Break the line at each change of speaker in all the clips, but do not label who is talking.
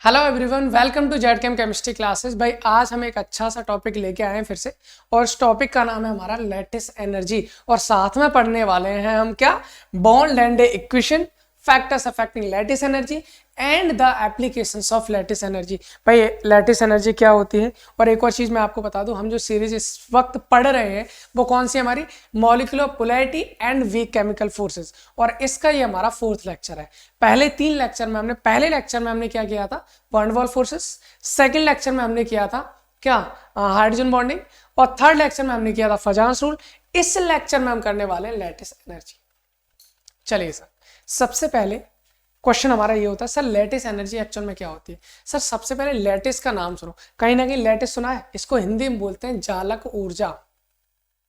Hello everyone, welcome to Z chem chemistry classes. भाई आज हम एक अच्छा सा टॉपिक लेके आए हैं फिर से, और इस टॉपिक का नाम है हमारा लैटिस एनर्जी। और साथ में पढ़ने वाले हैं हम क्या, born-Landé equation, factors affecting lattice energy and the applications of lattice energy. भाई लैटिस एनर्जी क्या होती है, और एक और चीज मैं आपको बता दूं, हम जो सीरीज इस वक्त पढ़ रहे हैं वो कौन सी हमारी, molecular polarity and weak chemical forces, और इसका ये हमारा 4th लेक्चर है। पहले 3 लेक्चर में पहले लेक्चर में हमने क्या किया था, van der Waals forces. Second lecture में हमने किया था क्या, हाइड्रोजन बॉन्डिंग। और थर्ड लेक्चर में हमने किया था फजांस रूल। इस लेक्चर में हम करने वाले हैं लैटिस एनर्जी। चलिए सर, सबसे पहले क्वेश्चन हमारा ये होता है, सर लैटिस एनर्जी एक्चुअल में क्या होती है। सर सबसे पहले लैटिस का नाम सुनो, कहीं ना कहीं लैटिस सुना है, इसको हिंदी में बोलते हैं जालक ऊर्जा।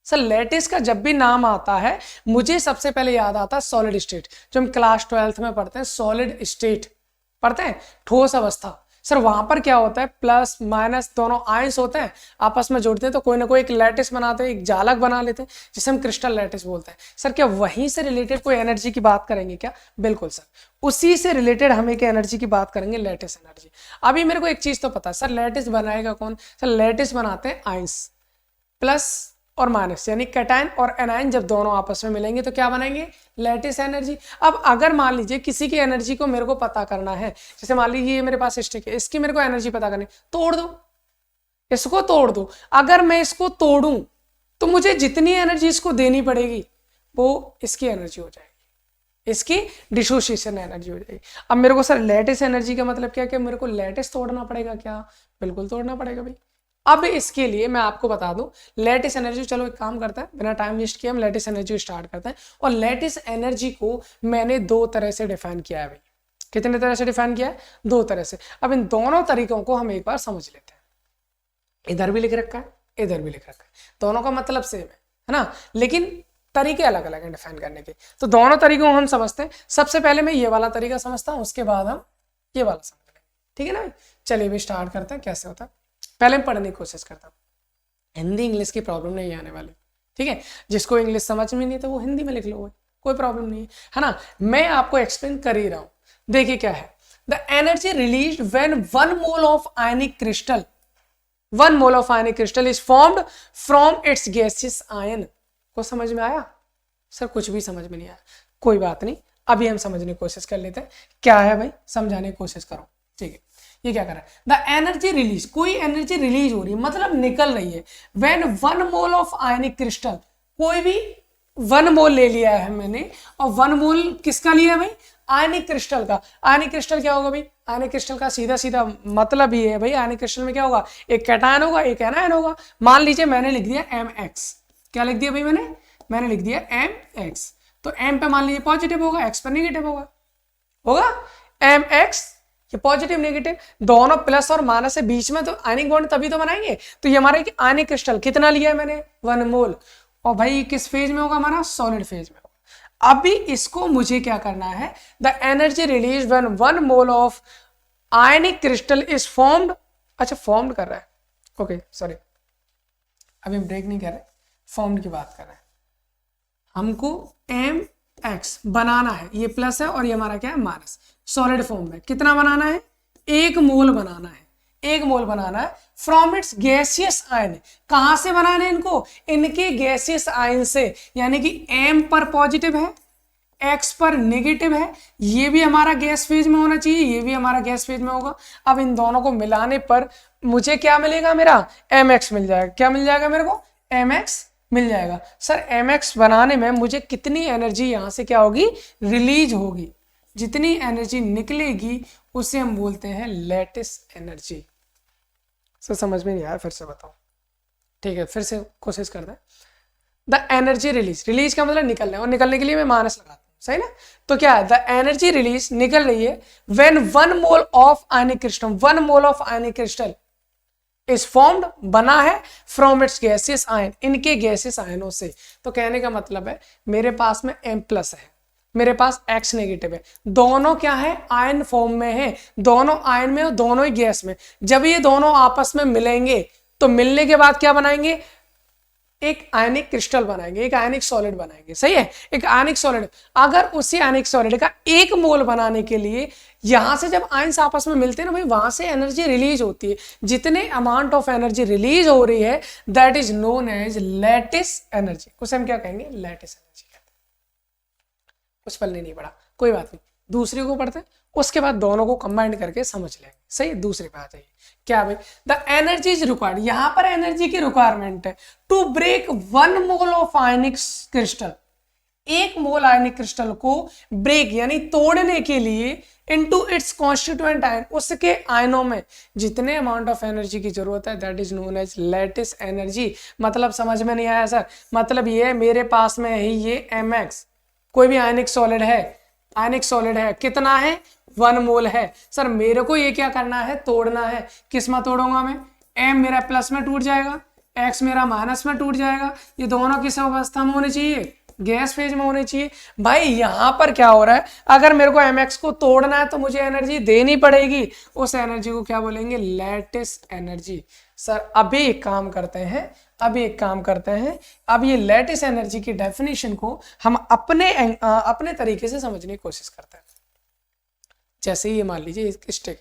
सर लैटिस का जब भी नाम आता है मुझे सबसे पहले याद आता है सॉलिड स्टेट, जो हम क्लास 12th में पढ़ते हैं, सॉलिड स्टेट पढ़ते हैं, ठोस अवस्था। सर वहां पर क्या होता है, प्लस माइनस दोनों आयंस होते हैं, आपस में जोड़ते हैं तो कोई ना कोई एक लैटिस बनाते हैं, एक जालक बना लेते हैं, जिसे हम क्रिस्टल लैटिस बोलते हैं। सर क्या वहीं से रिलेटेड कोई एनर्जी की बात करेंगे क्या? बिल्कुल सर, उसी से रिलेटेड हम एक एनर्जी की बात करेंगे, लैटिस एनर्जी। अभी मेरे को एक चीज तो पता है, सर लैटिस बनाएगा कौन? सर लैटिस बनाते हैं आयंस, प्लस और माइनस, यानी कैटायन और एनायन जब दोनों आपस में मिलेंगे तो क्या बनाएंगे, लैटिस एनर्जी। अब अगर मान लीजिए किसी की एनर्जी को मेरे को पता करना है, जैसे मान लीजिए ये मेरे पास स्टिक है, इसकी मेरे को एनर्जी पता करनी, तोड़ दो, इसको तोड़ दो। अगर मैं इसको तोड़ूं तो मुझे जितनी एनर्जी इसको देनी पड़ेगी वो इसकी एनर्जी हो जाएगी, इसकी डिसोसिएशन एनर्जी हो जाएगी। अब मेरे को सर लैटिस एनर्जी का मतलब क्या, कि मेरे को लैटिस तोड़ना पड़ेगा क्या? बिल्कुल तोड़ना पड़ेगा भाई। अब इसके लिए मैं आपको बता दूं लैटिस एनर्जी, चलो एक काम करते हैं, बिना टाइम वेस्ट किए हम लैटिस एनर्जी स्टार्ट करते हैं। और लैटिस एनर्जी को मैंने 2 तरह से डिफाइन किया है भाई। कितने तरह से डिफाइन किया है? 2 तरह से। अब इन दोनों तरीकों को हम एक बार समझ लेते हैं। इधर भी लिख रखा है, इधर भी लिख रखा है, दोनों का मतलब सेम है ना, लेकिन तरीके अलग अलग हैं डिफाइन करने के। तो दोनों तरीकों को हम समझते हैं। सबसे पहले मैं ये वाला तरीका समझता हूँ, उसके बाद हम ये वाला समझ लेंगे, ठीक है ना। चलिए भी स्टार्ट करते हैं, कैसे होता है पहले मैं पढ़ने की कोशिश करता हूँ। हिंदी इंग्लिश की प्रॉब्लम नहीं आने वाली, ठीक है। जिसको इंग्लिश समझ में नहीं तो वो हिंदी में लिख लो, कोई प्रॉब्लम नहीं है ना। मैं आपको एक्सप्लेन कर ही रहा हूँ। देखिए क्या है, the energy released when 1 mole of ionic crystal, 1 mole of ionic crystal is formed from its gaseous ion. को समझ में आया? सर कुछ भी समझ में नहीं आया, कोई बात नहीं, अभी हम समझने की कोशिश कर लेते हैं। क्या है भाई, समझाने की कोशिश करो, ठीक है। ये क्या कर रहा है, द एनर्जी रिलीज, कोई एनर्जी रिलीज हो रही है मतलब निकल रही है, when 1 mole of ionic crystal, कोई भी 1 मोल ले लिया है मैंने, और 1 मोल किसका लिया है भाई, आयनिक क्रिस्टल का। आयनिक क्रिस्टल क्या होगा भाई, आयनिक क्रिस्टल का सीधा सीधा मतलब ये है भाई, आयनिक क्रिस्टल में क्या होगा, एक कैटायन होगा एक एनायन होगा। मान लीजिए मैंने लिख दिया mx, क्या लिख दिया भाई मैंने लिख दिया mx, तो m पे मान लीजिए पॉजिटिव होगा, x पे नेगेटिव होगा mx, ये पॉजिटिव नेगेटिव दोनों प्लस और माइनस से बीच में, तो आयनिक बॉन्ड तभी तो बनाएंगे। तो ये हमारा आयनिक क्रिस्टल कितना लिया है मैंने, 1 मोल, और भाई किस फेज में होगा हमारा, सॉलिड फेज में होगा। अभी इसको मुझे क्या करना है, the energy release when 1 mole of ionic crystal is formed, अच्छा फॉर्म्ड कर रहा है, ओके सॉरी, अभी ब्रेक नहीं कर रहे, फॉर्म्ड की बात कर रहे हैं। हमको mx बनाना है, ये प्लस है और ये हमारा क्या है माइनस, सॉलिड फॉर्म में कितना बनाना है, 1 मोल बनाना है, 1 मोल बनाना है फ्रॉम इट्स गैसियस आयन। कहां से बनाना है इनको, इनके गैसियस आयन से, यानी कि m पर पॉजिटिव है, x पर नेगेटिव है, ये भी हमारा गैस फेज में होना चाहिए, ये भी हमारा गैस फेज में होगा। अब इन दोनों को मिलाने पर मुझे क्या मिलेगा, मेरा mx मिल जाएगा। क्या मिल जाएगा मेरे को, mx मिल जाएगा। सर mx बनाने में मुझे कितनी एनर्जी यहां से क्या होगी, रिलीज होगी, जितनी एनर्जी निकलेगी उसे हम बोलते हैं लैटिस एनर्जी। सर समझ में नहीं आया, फिर से बताओ, ठीक है फिर से कोशिश करते हैं। द एनर्जी रिलीज का मतलब निकलना है, और निकलने के लिए मैं माइनस लगाता हूं, सही ना। तो क्या है, द एनर्जी रिलीज निकल रही है when 1 mole of ionic crystal, 1 mole of ionic crystal is formed, बना है फ्रॉम इट्स गैसियस आयन, इनके गैसियस आयनों से। तो कहने का मतलब है मेरे पास में m प्लस है, मेरे पास x नेगेटिव है, दोनों क्या है, आयन फॉर्म में है, दोनों आयन में और दोनों ही गैस में। जब ये दोनों आपस में मिलेंगे तो मिलने के बाद क्या बनाएंगे, एक आयनिक क्रिस्टल बनाएंगे, एक आयनिक सॉलिड बनाएंगे, सही है, एक आयनिक सॉलिड। अगर उसी आयनिक सॉलिड का 1 मोल बनाने के लिए यहां से जब आयंस आपस में मिलते हैं ना भाई, वहां से एनर्जी रिलीज होती है। जितने अमाउंट ऑफ एनर्जी रिलीज हो रही है that is known as lattice energy. उसे हम क्या कहेंगे? लैटिस एनर्जी कहते हैं। कुछ पढ़ने नहीं पड़ा, कोई बात नहीं, दूसरे को पढ़ते हैं, उसके बाद दोनों को कंबाइन करके समझ लेंगे, सही है। दूसरे पे आ जाइए, क्या भाई? द एनर्जी इज रिक्वायर्ड, यहां पर एनर्जी की रिक्वायरमेंट है to break 1 mole of ionic crystal, 1 mole ionic crystal को ब्रेक यानी तोड़ने के लिए इनटू इट्स कॉन्स्टिट्यूएंट आयन, उसके आयनों में जितने अमाउंट ऑफ एनर्जी की जरूरत है that is known as lattice energy. मतलब समझ में नहीं आया सर? मतलब ये मेरे पास में है ये mx, कोई भी आयनिक सॉलिड है, आयनिक सॉलिड है, कितना है? 1 मोल है। सर मेरे को ये क्या करना है? तोड़ना है। किस में तोड़ूंगा मैं? m मेरा प्लस में टूट जाएगा, x मेरा माइनस में टूट जाएगा। ये दोनों किस अवस्था में होने चाहिए? गैस फेज में होने चाहिए। भाई यहां पर क्या हो रहा है? अगर मेरे को mx को तोड़ना है तो मुझे एनर्जी देनी पड़ेगी, उस एनर्जी को क्या बोलेंगे? Lattice energy. सर अभी एक काम करते हैं, अब ये लैटिस एनर्जी की डेफिनेशन को हम अपने तरीके से समझने की कोशिश करते हैं। जैसे ये मान लीजिए स्टिक,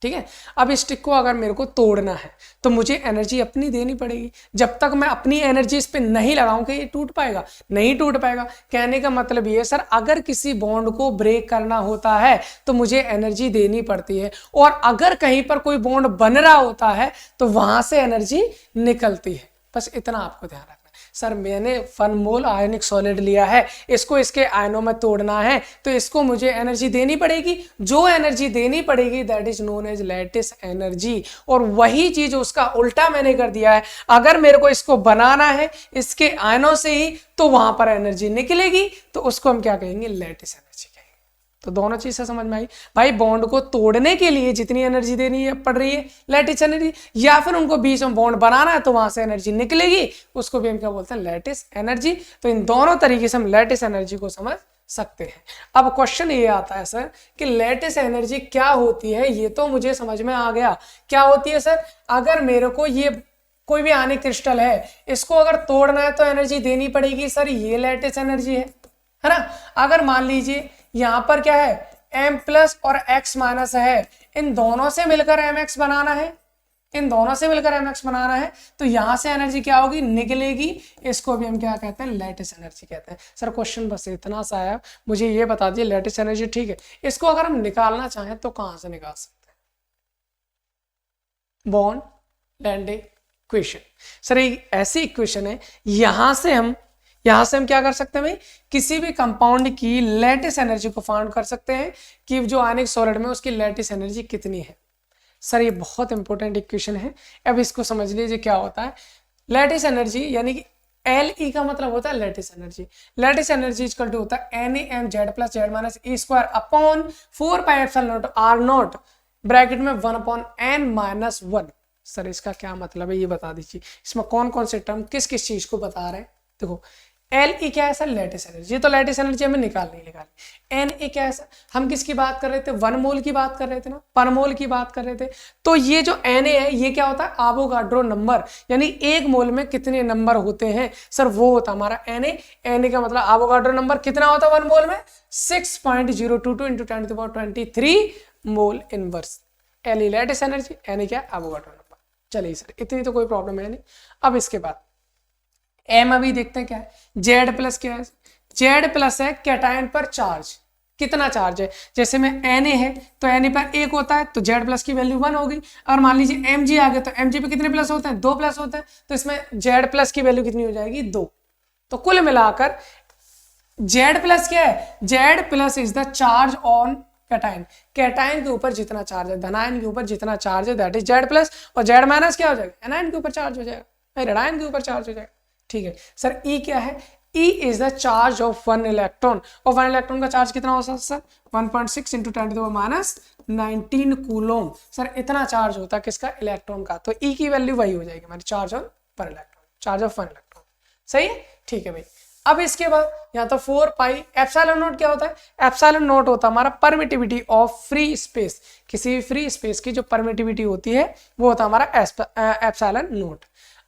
ठीक है, अब स्टिक को अगर मेरे को तोड़ना है तो मुझे एनर्जी अपनी देनी पड़ेगी। जब तक मैं अपनी एनर्जी इस पे नहीं लगाऊंगा ये टूट पाएगा? नहीं टूट पाएगा। कहने का मतलब ये सर, अगर किसी बॉन्ड को ब्रेक करना होता है तो मुझे एनर्जी देनी पड़ती है, और अगर कहीं पर कोई बॉन्ड बन रहा होता है तो वहां से एनर्जी निकलती है। बस इतना आपको ध्यान रखना है। सर मैंने 1 मोल आयनिक सॉलिड लिया है, इसको इसके आयनों में तोड़ना है तो इसको मुझे एनर्जी देनी पड़ेगी। जो एनर्जी देनी पड़ेगी that is known as lattice energy. और वही चीज उसका उल्टा मैंने कर दिया है, अगर मेरे को इसको बनाना है इसके आयनों से ही तो वहां पर एनर्जी निकलेगी, तो उसको हम क्या कहेंगे? Lattice energy. तो दोनों चीज से समझ में आई भाई। बॉन्ड को तोड़ने के लिए जितनी एनर्जी देनी है पड़ रही है लैटिस एनर्जी, या फिर उनको बीच में बॉन्ड बनाना है तो वहां से एनर्जी निकलेगी, उसको भी हम क्या बोलते हैं? Lattice energy. तो इन दोनों तरीके से हम लैटिस एनर्जी को समझ सकते हैं। अब क्वेश्चन ये आता है सर कि लैटिस एनर्जी क्या होती है? ये तो मुझे समझ में आ गया, क्या होती है सर? अगर मेरे को ये कोई भी आयनिक क्रिस्टल है, इसको अगर तोड़ना है तो एनर्जी देनी पड़ेगी, सर ये लैटिस एनर्जी है ना। अगर मान लीजिए यहां पर क्या है? m प्लस और x माइनस है, इन दोनों से मिलकर mx बनाना है, तो यहां से एनर्जी क्या होगी? निकलेगी। इसको भी हम क्या कहते हैं? लैटिस एनर्जी कहते हैं। सर क्वेश्चन बस इतना सा आया, मुझे ये बता दिए लैटिस एनर्जी, ठीक है। इसको अगर हम निकालना चाहें तो कहां से निकाल सकते हैं? Born-Landé equation. सर एक ऐसी इक्वेशन है, यहां से हम क्या कर सकते हैं भाई? किसी भी कंपाउंड की लैटिस एनर्जी को फाउंड कर सकते हैं कि जो आयनिक सॉलिड में उसकी लैटिस एनर्जी कितनी है। सर ये बहुत इंपॉर्टेंट इक्वेशन है। अब इसको समझ लीजिए क्या होता है। लैटिस एनर्जी यानी कि Le का मतलब होता है lattice energy. Lattice energy equal to होता है Na(m)z + z - e² upon 4πε0 r0 bracket में 1/n-1। सर इसका क्या मतलब है ये बता दीजिए। इसमें कौन कौन से टर्म किस किस चीज को बता रहे हैं? देखो Le क्या है सर? Lattice energy. तो लैटिस एनर्जी हमें निकालनी। Na क्या है सर? हम किसकी बात कर रहे थे? 1 मोल की बात कर रहे थे ना, पर मोल की बात कर रहे थे। तो ये जो Na है ये क्या होता है? एवोगाड्रो नंबर, यानी 1 मोल में कितने नंबर होते हैं सर, वो होता हमारा Na का मतलब एवोगाड्रो नंबर कितना होता है 1 मोल में? 6.022 × 10⁻23 mole inverse. Le lattice energy, Na क्या? Avogadro number. चलिए सर इतनी तो कोई प्रॉब्लम है नहीं। अब इसके बाद M अभी देखते हैं क्या है। Z प्लस क्या है? Z प्लस है कैटायन पर चार्ज। कितना चार्ज है? जैसे में Na है तो Na पर 1 होता है तो Z प्लस की वैल्यू 1 होगी। और मान लीजिए Mg आ गया तो Mg पे कितने प्लस होते हैं? 2 प्लस होते हैं। तो इसमें Z प्लस की वैल्यू कितनी हो जाएगी? 2। तो कुल मिलाकर Z प्लस क्या है? Z plus is the charge on cation. Cation के ऊपर जितना चार्ज है, धनायन के ऊपर जितना चार्ज है दैट इज Z प्लस, और Z माइनस क्या हो जाएगा? एनायन के ऊपर चार्ज हो जाएगा, ऋणायन के ऊपर चार्ज हो जाएगा। ठीक है सर। E क्या है? E is the charge of 1 electron, और 1 इलेक्ट्रॉन का चार्ज कितना हो सकता है सर? 1.6 × 10⁻19 कूलोम। सर इतना चार्ज होता है किसका? इलेक्ट्रॉन का। तो E की वैल्यू वही हो जाएगी हमारी, चार्ज ऑन पर इलेक्ट्रॉन, चार्ज ऑफ 1 इलेक्ट्रॉन। सही है, ठीक है भाई। अब इसके बाद यहाँ तो 4πε0 क्या होता है? ε0 होता है हमारा परमिटिविटी ऑफ फ्री स्पेस। किसी भी फ्री स्पेस की जो परमिटिविटी होती है वो होता है हमारा ε0।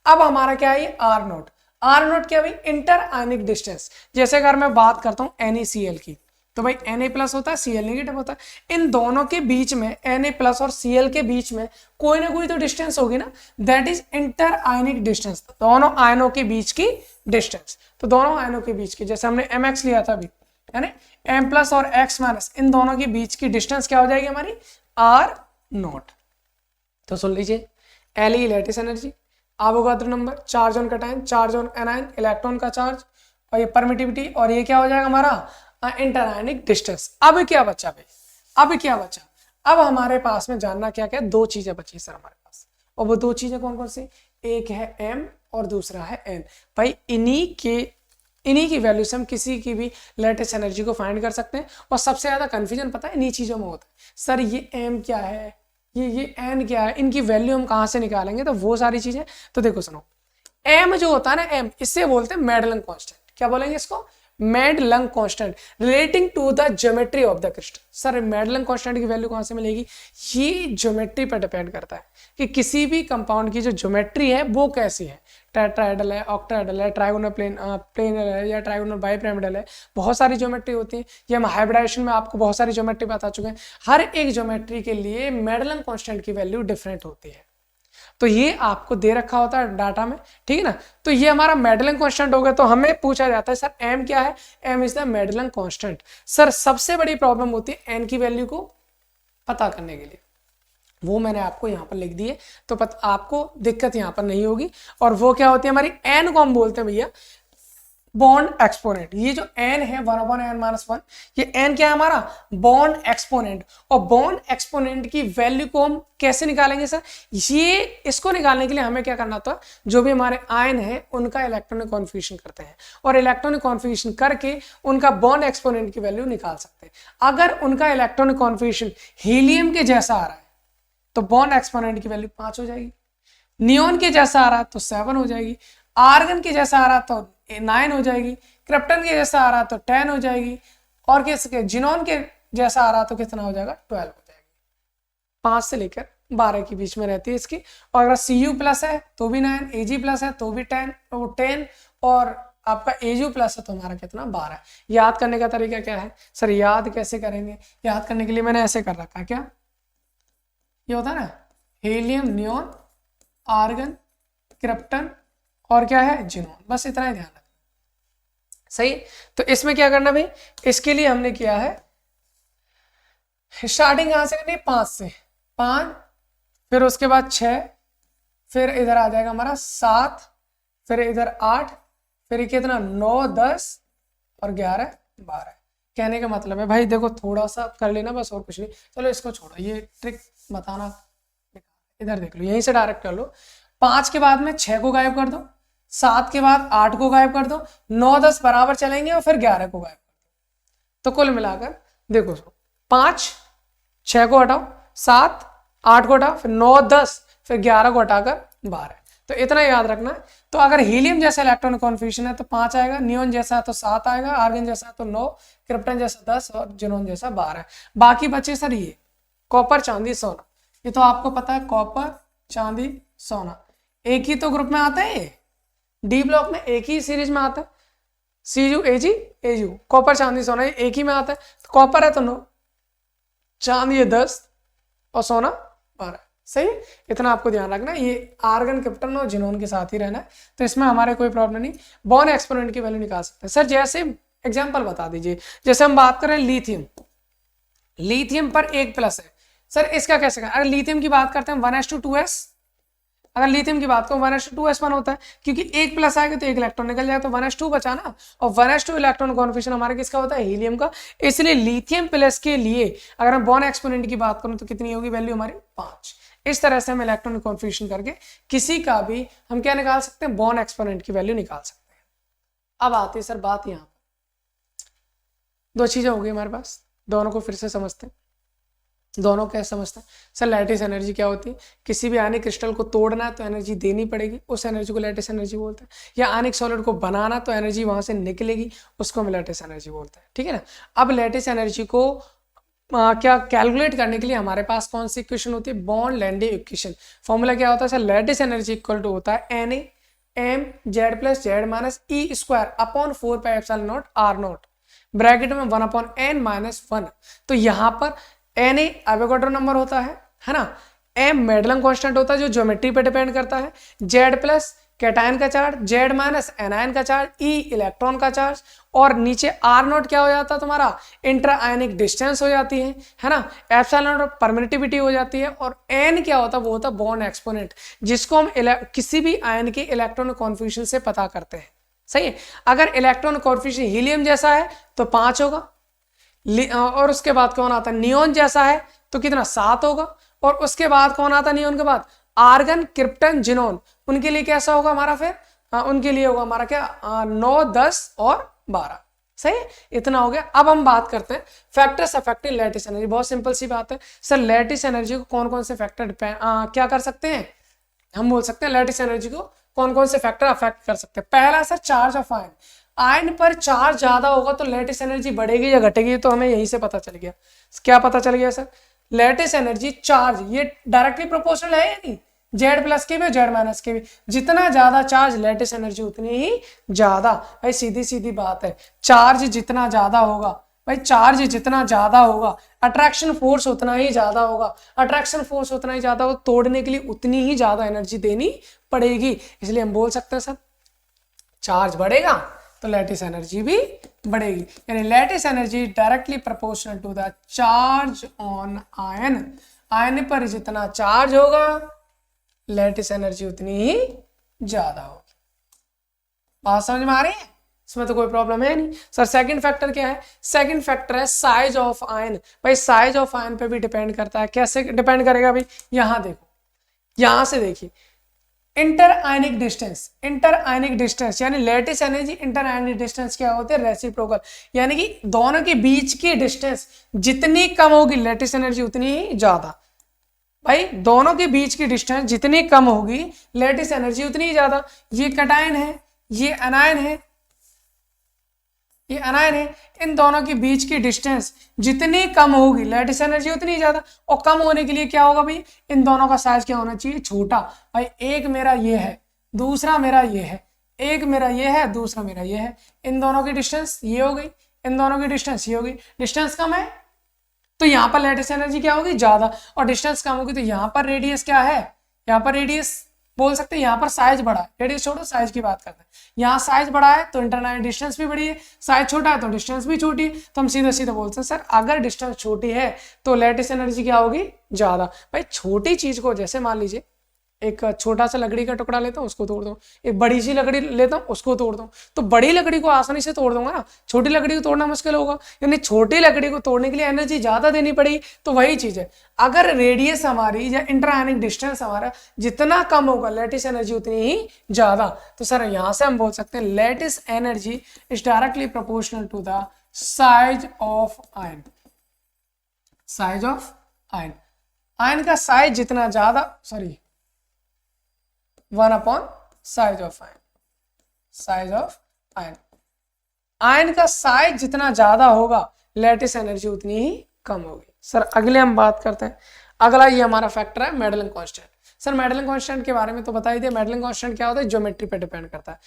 अब हमारा क्या है? R0। आर नॉट क्या भाई, इंटर आयनिक डिस्टेंस। जैसे अगर मैं बात करता हूँ NaCl की, तो भाई Na प्लस होता है, Cl नेगेटिव होता है। इन दोनों के बीच में, Na प्लस और Cl के बीच में कोई ना कोई तो डिस्टेंस होगी ना, that is inter ionic distance, दोनों आयनों के बीच की डिस्टेंस। तो दोनों आयनों के बीच की, जैसे हमने mx लिया था अभी, है ना, m प्लस और x माइनस, इन दोनों के बीच की डिस्टेंस क्या हो जाएगी हमारी, आर नॉट। तो सुन लीजिए, Li lattice energy, Avogadro number, charge on cation, charge on anion, electron का चार्ज, और ये परमिटिविटी, और ये क्या हो जाएगा हमारा इंटर आयनिक डिस्टेंस। अब क्या बचा भाई, अब क्या बचा, अब हमारे पास में जानना क्या क्या, दो चीजें बची सर हमारे पास, और वो दो चीजें कौन कौन सी, एक है m और दूसरा है n। भाई इन्हीं की वैल्यू से हम किसी की भी लेटेस्ट एनर्जी को फाइंड कर सकते हैं। और सबसे ज्यादा कंफ्यूजन पता है इन्हीं चीजों में होता है, सर ये m क्या है, ये n क्या है, इनकी वैल्यू हम कहाँ से निकालेंगे, तो वो सारी चीजें। तो देखो सुनो, m जो होता है ना, m, इससे बोलते हैं मेडलन कांस्टेंट। क्या बोलेंगे इसको, Madelung constant, relating to the geometry of the crystal. Sir Madelung constant की वैल्यू कहां से मिलेगी, ये ज्योमेट्री पर डिपेंड करता है कि किसी भी कंपाउंड की जो ज्योमेट्री है वो कैसी है, टेट्राहेड्रल है, ऑक्टाहेड्रल है, ट्राइगोनल प्लेनर है, या ट्राइगोनल बाइपिरामिडल है, बहुत सारी ज्योमेट्री होती है। ये हम हाइब्रिडाइजेशन में आपको बहुत सारी ज्योमेट्री बता चुके हैं। हर एक ज्योमेट्री के लिए मेडलन कांस्टेंट की वैल्यू डिफरेंट होती है, तो ये आपको दे रखा होता है डाटा में, ठीक है ना। तो ये हमारा मेडलन कांस्टेंट हो गया। तो हमें पूछा जाता है सर m क्या है, m is the Madelung constant. Sir सबसे बड़ी प्रॉब्लम होती है n की वैल्यू को पता करने के लिए, वो मैंने आपको यहाँ पर लिख दी है, तो आपको दिक्कत यहाँ पर नहीं होगी। और वो क्या होती है हमारी, n को हम बोलते हैं भैया बॉन्ड एक्सपोनेंट। ये जो n है 1/n-1, ये n क्या है हमारा, बॉन्ड एक्सपोनेंट। और बॉन्ड एक्सपोनेंट की वैल्यू को हम कैसे निकालेंगे सर, ये इसको निकालने के लिए हमें क्या करना होता है, जो भी हमारे आयन है उनका इलेक्ट्रॉनिक कॉन्फिगरेशन करते हैं, और इलेक्ट्रॉनिक कॉन्फिगरेशन करके उनका बॉन्ड एक्सपोनेंट की वैल्यू निकाल सकते हैं। अगर उनका इलेक्ट्रॉनिक कॉन्फिगरेशन हीलियम के जैसा आ रहा है तो बॉन्ड एक्सपोनेंट की वैल्यू 5 हो जाएगी, नियोन के जैसा आ रहा है तो 7 हो जाएगी, आर्गन के जैसा आ रहा तो 9 हो जाएगी, क्रिप्टन के जैसा आ रहा तो 10 हो जाएगी, और किसके, जिनोन के जैसा आ रहा तो कितना हो जाएगा, 12 हो जाएगी। 5 से लेकर 12 के बीच में रहती है इसकी। और अगर Cu प्लस है तो भी 9, Ag प्लस है तो भी 10, और आपका Ag प्लस है तो हमारा कितना, 12। याद करने का तरीका क्या है सर, याद कैसे करेंगे, याद करने के लिए मैंने ऐसे कर रखा है, क्या ये होता है ना, हीलियम, नियोन, आर्गन, क्रिप्टन और क्या है, जिनोन, बस इतना ही ध्यान रखना, सही। तो इसमें क्या करना भाई, इसके लिए हमने किया है, स्टार्टिंग कहां से करनी है, 5 से, 5, फिर उसके बाद 6, फिर इधर आ जाएगा हमारा 7, फिर इधर 8, फिर कितना 9, 10 और 11, 12। कहने का मतलब है भाई देखो थोड़ा सा कर लेना बस, और कुछ नहीं। चलो इसको छोड़ो, ये ट्रिक बताना, इधर देख लो, यहीं से डायरेक्ट कर लो। 5 के बाद में 6 को गायब कर दो, 7 के बाद 8 को गायब कर दो, 9, 10 बराबर चलेंगे और फिर 11 को गायब कर दो। तो कुल मिलाकर देखो 5, 6 को हटाओ, 7, 8 को हटाओ, फिर 9, 10, फिर 11 को हटाकर 12। तो इतना याद रखना। तो अगर हीलियम जैसा इलेक्ट्रॉनिक कॉन्फिगरेशन है तो 5 आएगा, नियोन जैसा है तो 7 आएगा, आर्गन जैसा है तो 9, क्रिप्टन जैसा 10 और जिनोन जैसा 12। बाकी बचे सर ये कॉपर, चांदी, सोना। ये तो आपको पता है, कॉपर, चांदी, सोना एक ही तो ग्रुप में आता है, डी ब्लॉक में एक ही सीरीज में आता है, Cu, Ag, Au, कॉपर, चांदी, सोना एक ही में आता है। तो कॉपर है तो 9, चांदी है 10 और सोना 12, सही। इतना आपको ध्यान रखना, ये आर्गन, क्रिप्टन और जिनोन के साथ ही रहना है, तो इसमें हमारे कोई प्रॉब्लम नहीं। बॉन्ड एक्सपोनेंट की वैल्यू निकाल सकते हैं सर। जैसे एग्जांपल बता दीजिए, जैसे हम बात करें लिथियम, लिथियम पर 1 प्लस है सर, इसका कैसे करें। अगर लिथियम की बात करते हैं 1s2 अगर लिथियम की बात करो 1s2s1 होता है, क्योंकि 1 प्लस आएगा तो 1 इलेक्ट्रॉन निकल जाएगा, तो 1s2 बचा ना। और 1s2 इलेक्ट्रॉन कॉन्फिगरेशन हमारा किसका होता है, हीलियम का। इसलिए लिथियम प्लस के लिए अगर हम बॉन्ड एक्सपोनेंट की बात करूं तो कितनी होगी वैल्यू हमारी, 5। इस तरह से हम इलेक्ट्रॉन कॉन्फिगरेशन करके किसी का भी हम क्या निकाल सकते हैं, बॉन्ड एक्सपोनेंट की वैल्यू निकाल सकते हैं। अब आती है सर बात यहाँ, 2 चीजें हो गई हमारे पास, दोनों को फिर से समझते हैं। दोनों कैसे समझते हैं सर, लैटिस एनर्जी क्या होती है, किसी भी आयनिक क्रिस्टल को तोड़ना है तो एनर्जी देनी पड़ेगी, उस एनर्जी को लैटिस एनर्जी बोलते हैं। या आयनिक सॉलिड को बनाना तो एनर्जी वहां से निकलेगी, उसको हम लैटिस एनर्जी बोलते हैं, ठीक है ना। अब लैटिस एनर्जी को क्या कैलकुलेट करने के लिए हमारे पास कौन सी इक्वेशन होती है, बॉन्ड लैंडे इक्वेशन। फॉर्मूला क्या होता है sir, lattice energy equal to होता है Na M Z plus Z minus E square upon 4 pi epsilon naught R naught bracket में 1 अपॉन एन माइनस 1। तो यहाँ पर एन एवोगाड्रो नंबर होता है ना, एम मेडलन कांस्टेंट होता है जो ज्योमेट्री पे डिपेंड करता है, जेड प्लस कैटायन का चार्ज, जेड माइनस एनायन का चार्ज, ई इलेक्ट्रॉन का चार्ज, और नीचे आर नोट क्या हो जाता है तुम्हारा इंटर आयनिक डिस्टेंस हो जाती है ना, एप्सिलॉन नोट परमिटिविटी हो जाती है, और एन क्या होता है वो होता है बॉन्ड एक्सपोनेंट जिसको हम किसी भी आयन के इलेक्ट्रॉन कॉन्फिगरेशन से पता करते हैं। सही है, अगर इलेक्ट्रॉन कॉन्फिगरेशन हीलियम जैसा है तो 5 होगा, और उसके बाद कौन आता है नियोन जैसा है तो कितना 7 होगा, और उसके बाद कौन आता है नियोन के बाद आर्गन क्रिप्टन जिनोन, उनके लिए कैसा होगा हमारा फिर उनके लिए होगा हमारा क्या 9 10 और 12। सही है, इतना हो गया। अब हम बात करते हैं फैक्टर्स अफेक्टिंग लैटिस एनर्जी। बहुत सिंपल सी बात है सर, लैटिस एनर्जी को कौन कौन से फैक्टर क्या कर सकते हैं, हम बोल सकते हैं लैटिस एनर्जी को कौन कौन से फैक्टर अफेक्ट कर सकते हैं। पहला sir charge of ion, ion पर चार्ज ज्यादा होगा तो लैटिस एनर्जी बढ़ेगी या घटेगी, तो हमें यहीं से पता चल गया। क्या पता चल गया सर, लैटिस एनर्जी चार्ज ये डायरेक्टली प्रोपोर्शनल है या नहीं, जेड प्लस के भी जेड माइनस के भी, जितना ज्यादा चार्ज लैटिस एनर्जी उतनी ही ज्यादा। भाई सीधी सीधी बात है, चार्ज जितना ज्यादा होगा, भाई चार्ज जितना ज्यादा होगा अट्रैक्शन फोर्स उतना ही ज्यादा होगा, अट्रैक्शन फोर्स उतना ही ज्यादा होगा, तोड़ने के लिए उतनी ही ज्यादा एनर्जी देनी पड़ेगी। इसलिए हम बोल सकते हैं सर चार्ज बढ़ेगा तो लैटिस एनर्जी भी बढ़ेगी, यानी lattice energy directly proportional to the charge on ion. Ion पर जितना चार्ज होगा लैटिस एनर्जी उतनी ही ज्यादा होगी। बात समझ में आ रही है, इसमें तो कोई प्रॉब्लम है नहीं। सर सेकंड फैक्टर क्या है, सेकंड फैक्टर है साइज ऑफ आयन। भाई साइज ऑफ आयन पे भी डिपेंड करता है, कैसे डिपेंड करेगा भाई, यहां देखो, यहां से देखिए इंटर आयनिक डिस्टेंस, इंटर आयनिक डिस्टेंस यानी लैटिस एनर्जी इंटर आयनिक डिस्टेंस क्या होते हैं रेसिप्रोकल, यानी कि दोनों के बीच की डिस्टेंस जितनी कम होगी लैटिस एनर्जी उतनी ही ज्यादा। भाई दोनों के बीच की डिस्टेंस जितनी कम होगी लैटिस एनर्जी उतनी ही ज्यादा। ये कैटायन है, ये अनायन है, ये अनायन है, इन दोनों के बीच की डिस्टेंस जितनी कम होगी लैटिस एनर्जी उतनी ज्यादा। और कम होने के लिए क्या होगा भाई, इन दोनों का साइज क्या होना चाहिए छोटा। भाई एक मेरा ये है, दूसरा मेरा ये है, एक मेरा ये है, दूसरा मेरा ये है, इन दोनों की डिस्टेंस ये हो गई, इन दोनों की डिस्टेंस ये हो गई। डिस्टेंस कम है तो यहाँ पर लैटिस एनर्जी क्या होगी ज्यादा, और डिस्टेंस कम होगी तो यहाँ पर रेडियस क्या है, यहाँ पर रेडियस बोल सकते हैं, यहाँ पर साइज बढ़ा है, रेडियस छोड़ो साइज की बात करते हैं, यहाँ साइज बढ़ा है तो इंटरनल डिस्टेंस भी बड़ी है, साइज छोटा है तो डिस्टेंस भी छोटी है। तो हम सीधा सीधा बोलते हैं सर अगर डिस्टेंस छोटी है तो लैटिस एनर्जी क्या होगी ज्यादा। भाई छोटी चीज को जैसे मान लीजिए एक छोटा सा लकड़ी का टुकड़ा लेता हूँ उसको तोड़ दूं, एक बड़ी सी लकड़ी लेता हूँ उसको तोड़ दूं, तो बड़ी लकड़ी को आसानी से तोड़ दूंगा ना, छोटी लकड़ी को तोड़ना मुश्किल होगा, यानी छोटी लकड़ी को तोड़ने के लिए एनर्जी ज्यादा देनी पड़ेगी। तो वही चीज है, अगर रेडियस हमारी या इंटरआयनिक डिस्टेंस हमारा जितना कम होगा लैटिस एनर्जी उतनी ही ज्यादा। तो सर यहाँ से हम बोल सकते हैं lattice energy is directly proportional to the size of ion. Size of ion, ion का साइज जितना ज्यादा, sorry 1 upon size of ion, size of ion, ion का साइज जितना ज्यादा होगा लैटिस एनर्जी उतनी ही कम होगी। सर अगले हम बात करते हैं, अगला ये हमारा फैक्टर है मेडलन कांस्टेंट। सर मेडलन कांस्टेंट के बारे में तो बता ही दिया, मेडलन कांस्टेंट क्या होता है ज्योमेट्री पे डिपेंड करता है।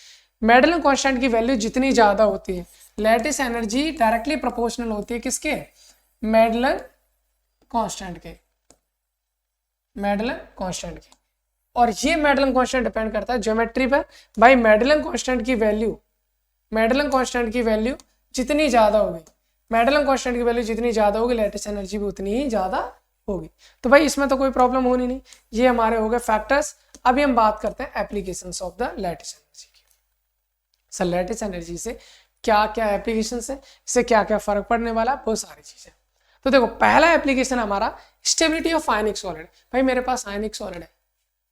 मेडलन कांस्टेंट की वैल्यू जितनी ज्यादा होती है लैटिस एनर्जी डायरेक्टली प्रोपोर्शनल होती है किसके, मेडलन कांस्टेंट के, मेडलन कांस्टेंट के। और ये मेडलन कांस्टेंट डिपेंड करता है ज्योमेट्री पर। भाई मेडलन कांस्टेंट की वैल्यू, मेडलन कांस्टेंट की वैल्यू जितनी ज्यादा होगी, मेडलन कांस्टेंट की वैल्यू जितनी ज्यादा होगी लैटिस एनर्जी भी उतनी ही ज्यादा होगी। तो भाई इसमें तो कोई प्रॉब्लम होनी नहीं। ये हमारे हो गए फैक्टर्स। अभी हम बात करते हैं applications of the lattice energy की। सर लैटिस एनर्जी से क्या क्या एप्लीकेशन है, इससे क्या क्या फर्क पड़ने वाला, बहुत सारी चीजें। तो देखो पहला एप्लीकेशन हमारा स्टेबिलिटी ऑफ आयनिक सॉलिड। भाई मेरे पास आयनिक सॉलिड है,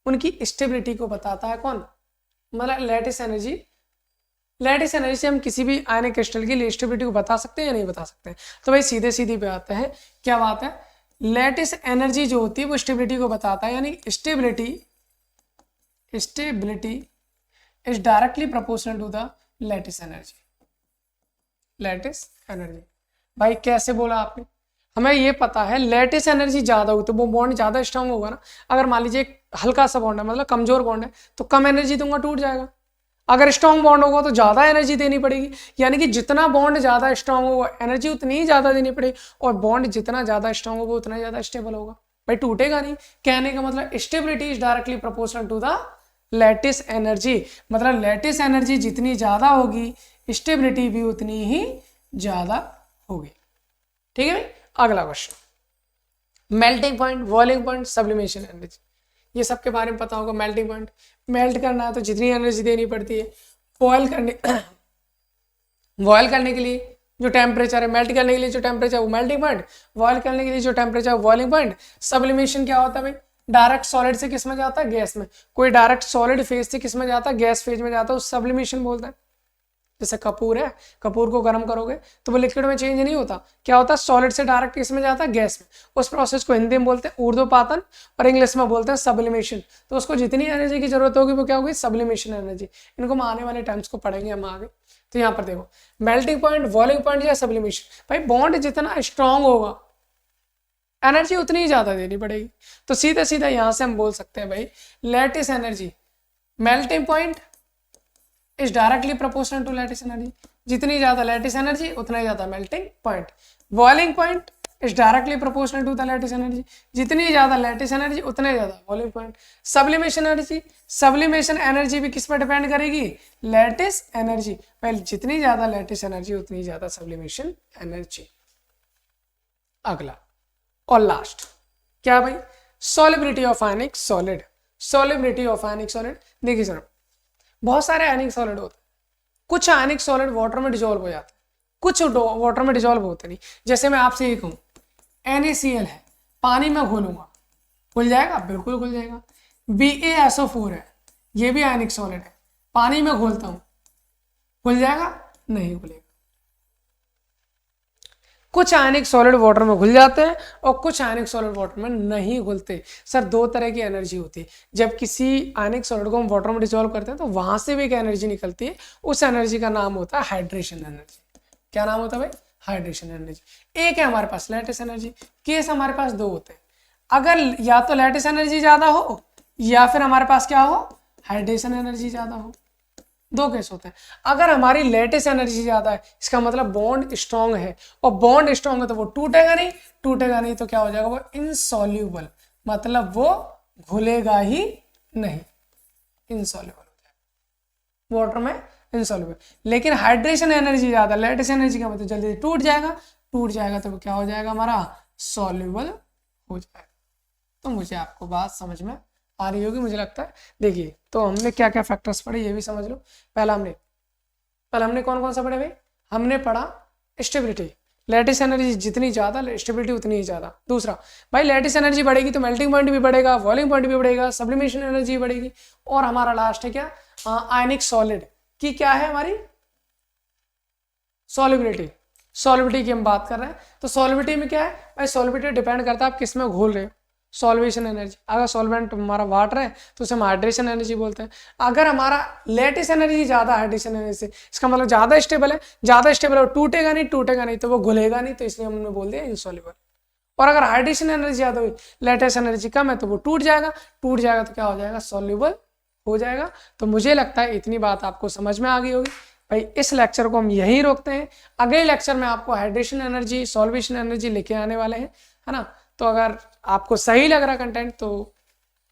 उनकी स्टेबिलिटी को बताता है कौन, मतलब लैटिस एनर्जी। लैटिस एनर्जी से हम किसी भी आयनिक क्रिस्टल की स्टेबिलिटी को बता सकते हैं या नहीं बता सकते हैं। तो भाई सीधे सीधी पे आते हैं, क्या बात है, लैटिस एनर्जी जो होती है वो स्टेबिलिटी को बताता है, यानी stability is directly proportional to the lattice energy. Lattice energy भाई कैसे बोला आपने, हमें ये पता है लैटिस एनर्जी ज्यादा होती है वो बॉन्ड ज्यादा स्ट्रांग होगा ना। अगर मान लीजिए एक हल्का सा बॉन्ड है, मतलब कमजोर बॉन्ड है, तो कम एनर्जी दूंगा टूट जाएगा, अगर स्ट्रॉन्ग बॉन्ड होगा तो ज़्यादा एनर्जी देनी पड़ेगी, यानी कि जितना बॉन्ड ज़्यादा स्ट्रॉन्ग होगा एनर्जी उतनी ही ज़्यादा देनी पड़ेगी, और बॉन्ड जितना ज़्यादा स्ट्रॉन्ग होगा उतना ज़्यादा स्टेबल होगा। भाई टूटेगा नहीं। कहने का मतलब stability is directly proportional to the lattice energy, मतलब लैटिस एनर्जी जितनी ज़्यादा होगी स्टेबिलिटी भी उतनी ही ज़्यादा होगी। ठीक है भाई। अगला question, melting point, boiling point, sublimation energy, ये सबके बारे में पता होगा। मेल्टिंग पॉइंट, मेल्ट करना है तो जितनी एनर्जी देनी पड़ती है। बॉयल करने के लिए जो टेम्परेचर है, मेल्ट करने के लिए जो टेम्परेचर वो मेल्टिंग पॉइंट, बॉयल करने के लिए जो टेम्परेचर बॉइलिंग पॉइंट। सब्लिमेशन क्या होता है भाई, डायरेक्ट सॉलिड से किस में जाता है, गैस में। कोई डायरेक्ट सॉलिड फेज से किस में जाता है, गैस फेज में जाता है, उस सब्लिमेशन बोलते हैं। जैसे कपूर है, कपूर को गर्म करोगे तो वो लिक्विड में चेंज नहीं होता, क्या होता है, सॉलिड से डायरेक्ट किस में जाता है, गैस में। उस प्रोसेस को हिंदी में बोलते हैं ऊर्ध्वपातन और इंग्लिश में बोलते हैं सब्लिमेशन। तो उसको जितनी एनर्जी की जरूरत होगी वो क्या होगी, सब्लिमेशन एनर्जी। इनको हम आने वाले टाइम्स को पढ़ेंगे हम आगे। तो यहाँ पर देखो, मेल्टिंग पॉइंट, बॉइलिंग पॉइंट या सब्लिमेशन। भाई बॉन्ड जितना स्ट्रांग होगा एनर्जी उतनी ही ज्यादा देनी पड़ेगी। तो सीधा सीधा यहां से हम बोल सकते हैं भाई lattice energy, melting point is directly proportional to lattice energy, जितनी ज्यादा लैटिस एनर्जी उतना ही ज्यादा melting point. Boiling point is directly proportional to the lattice energy, जितनी ज्यादा लैटिस एनर्जी उतना ही ज्यादा boiling point. Sublimation energy, sublimation energy भी किस पर डिपेंड करेगी, लैटिस एनर्जी। पहले जितनी ज्यादा लैटिस एनर्जी उतनी ज्यादा सब्लिमेशन एनर्जी। अगला और लास्ट क्या भाई, solubility of ionic solid. Solubility of ionic solid, देखिए सर बहुत सारे आयनिक सॉलिड होते हैं, कुछ आयनिक सॉलिड वाटर में डिजोल्व हो जाते हैं, कुछ वाटर में डिजोल्व होते नहीं। जैसे मैं आपसे ये कहूँ NaCl है, पानी में घोलूंगा घुल जाएगा, बिल्कुल घुल जाएगा। BaSO4 है, ये भी आयनिक सॉलिड है, पानी में घोलता हूं घुल जाएगा, नहीं घुलेगा। कुछ आयनिक सॉलिड वाटर में घुल जाते हैं और कुछ आयनिक सॉलिड वाटर में नहीं घुलते। सर दो तरह की एनर्जी होती है, जब किसी आयनिक सॉलिड को हम वाटर में डिसॉल्व करते हैं तो वहां से भी एक एनर्जी निकलती है, उस एनर्जी का नाम होता है हाइड्रेशन एनर्जी। क्या नाम होता है भाई, हाइड्रेशन एनर्जी। एक है हमारे पास लैटिस एनर्जी। केस हमारे पास दो होते हैं, अगर या तो लैटिस एनर्जी ज्यादा हो या फिर हमारे पास क्या हो, हाइड्रेशन एनर्जी ज्यादा हो। दो केस होते हैं। अगर हमारी लैटिस एनर्जी ज्यादा है इसका मतलब बॉन्ड स्ट्रांग है, और बॉन्ड स्ट्रांग है तो वो टूटेगा नहीं, टूटेगा नहीं तो क्या हो जाएगा, वो इनसॉल्यूबल, मतलब वो घुलेगा ही नहीं, इनसॉल्यूबल हो जाएगा वाटर में, इनसॉल्यूबल। लेकिन हाइड्रेशन एनर्जी ज्यादा, लैटिस एनर्जी का मतलब जल्दी टूट जाएगा, टूट जाएगा तो वो क्या हो जाएगा, हमारा सॉल्यूबल हो जाएगा। तो मुझे आपको बात समझ में आ रही होगी मुझे लगता है। देखिए तो हमने क्या क्या फैक्टर्स पढ़े ये भी समझ लो। पहला हमने कौन कौन सा पढ़े भाई, हमने पढ़ा स्टेबिलिटी, लैटिस एनर्जी जितनी ज्यादा स्टेबिलिटी उतनी ही ज्यादा। दूसरा भाई लैटिस एनर्जी बढ़ेगी तो मेल्टिंग पॉइंट भी बढ़ेगा, बॉइलिंग पॉइंट भी बढ़ेगा, सब्लिमेशन एनर्जी बढ़ेगी। और हमारा लास्ट है क्या, आयनिक सॉलिड की क्या है हमारी सॉलिबिलिटी। सॉलिबिलिटी की हम बात कर रहे हैं, तो सॉलिबिलिटी में क्या है भाई, सॉलिबिलिटी डिपेंड करता है आप किस में घोल रहे हो। सॉल्वेशन एनर्जी, अगर सॉल्वेंट हमारा वाटर है तो उसे हम हाइड्रेशन एनर्जी बोलते हैं। अगर हमारा लैटिस एनर्जी ज्यादा हाइड्रेशन एनर्जी से, इसका मतलब ज्यादा स्टेबल है, ज्यादा स्टेबल है, टूटेगा नहीं तो वो घुलेगा नहीं, तो इसलिए हमने बोल दिया इनसॉल्युबल। और अगर हाइड्रेशन एनर्जी ज्यादा हुई, लैटिस एनर्जी कम है तो वो टूट जाएगा तो क्या हो जाएगा, सॉल्युबल हो जाएगा। तो मुझे लगता है इतनी बात आपको समझ में आ गई होगी भाई। इस लेक्चर को हम यहीं रोकते हैं, अगले लेक्चर में आपको हाइड्रेशन एनर्जी, सॉल्वेशन एनर्जी लेके आने वाले हैं, है ना। तो अगर आपको सही लग रहा कंटेंट तो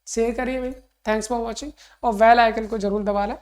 शेयर करिए भाई। थैंक्स फॉर वॉचिंग, और बेल आइकन को जरूर दबा लें।